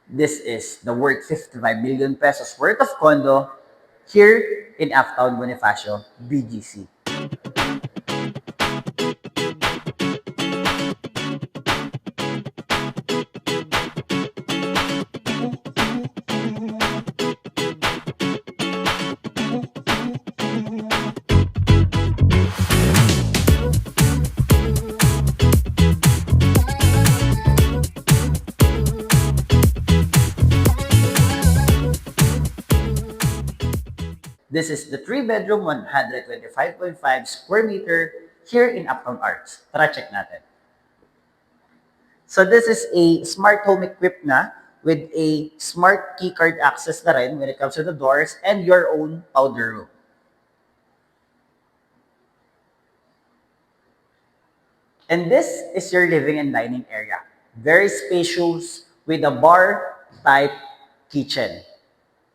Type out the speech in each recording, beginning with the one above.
This is the worth 55 million pesos worth of condo here in Uptown Bonifacio, BGC. This is the 3-bedroom, 125.5 square meter here in Uptown Arts. Tara, check natin. So this is a smart home equipped na with a smart keycard access na rin when it comes to the doors and your own powder room. And this is your living and dining area. Very spacious with a bar type kitchen.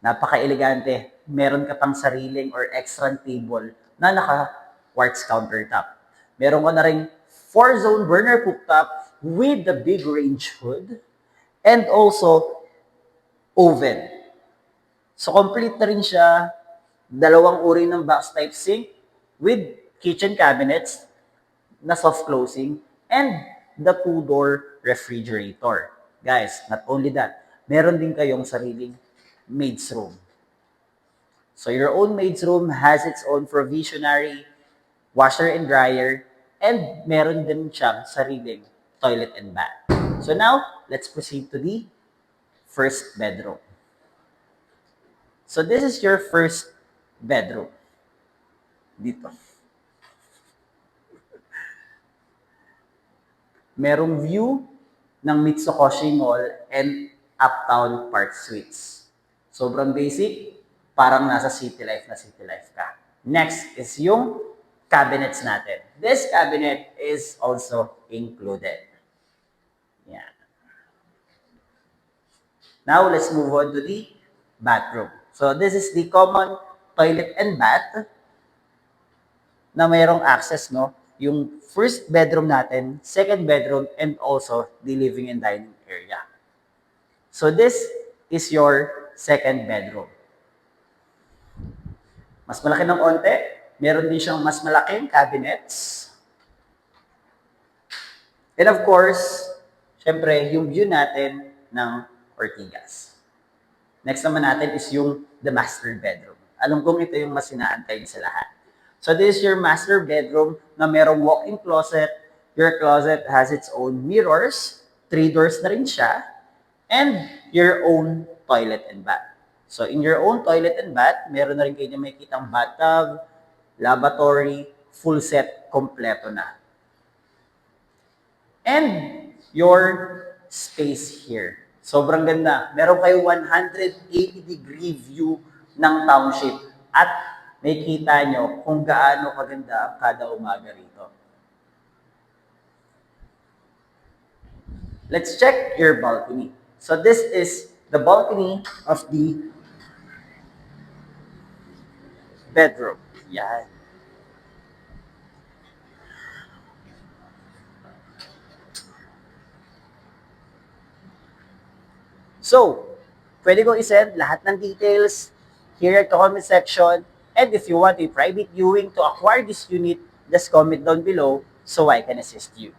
Napaka-elegante. Meron ka pang sariling or extra table na naka-quartz countertop. Meron ka na ring 4-zone burner cooktop with the big range hood and also oven. So complete na rin siya, dalawang uri ng box type sink with kitchen cabinets na soft closing and the 2-door refrigerator. Guys, not only that, meron din kayong sariling maid's room. So your own maid's room has its own provisionary washer and dryer, and meron din siyang sariling toilet and bath. So now, let's proceed to the first bedroom. So this is your first bedroom. Dito. Merong view ng Mitsukoshi Mall and Uptown Park Suites. Sobrang basic, parang nasa city life ka. Next is yung cabinets natin. This cabinet is also included. Yeah. Now, let's move on to the bathroom. So, this is the common toilet and bath na mayroong access, no? Yung first bedroom natin, second bedroom, and also the living and dining area. So, this is your second bedroom. Mas malaki ng onte. Meron din siyang mas malaking cabinets. And of course, syempre, yung view natin ng Ortigas. Next naman natin is yung the master bedroom. Alam kong ito yung mas inaantay sa lahat. So this is your master bedroom na merong walk-in closet. Your closet has its own mirrors. 3 doors na rin siya. And your own toilet and bath. So in your own toilet and bath, meron na rin kayo makikitang bathtub, lavatory, full set, kompleto na. And your space here. Sobrang ganda. Meron kayo 180-degree view ng township at makikita nyo kung gaano kaganda kada umaga rito. Let's check your balcony. So this is the balcony of the bedroom. Yan. So, pwede ko isend lahat ng details here at the comment section. And if you want a private viewing to acquire this unit, just comment down below so I can assist you.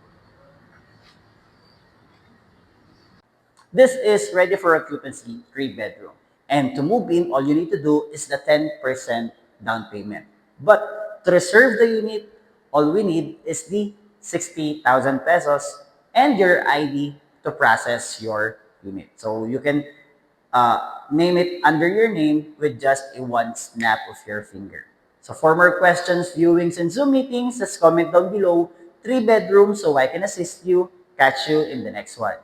This is ready for occupancy, 3-bedroom. And to move in, all you need to do is the 10% down payment. But to reserve the unit, all we need is the 60,000 pesos and your ID to process your unit. So you can name it under your name with just a one snap of your finger. So for more questions, viewings, and Zoom meetings, just comment down below. 3 bedrooms so I can assist you. Catch you in the next one.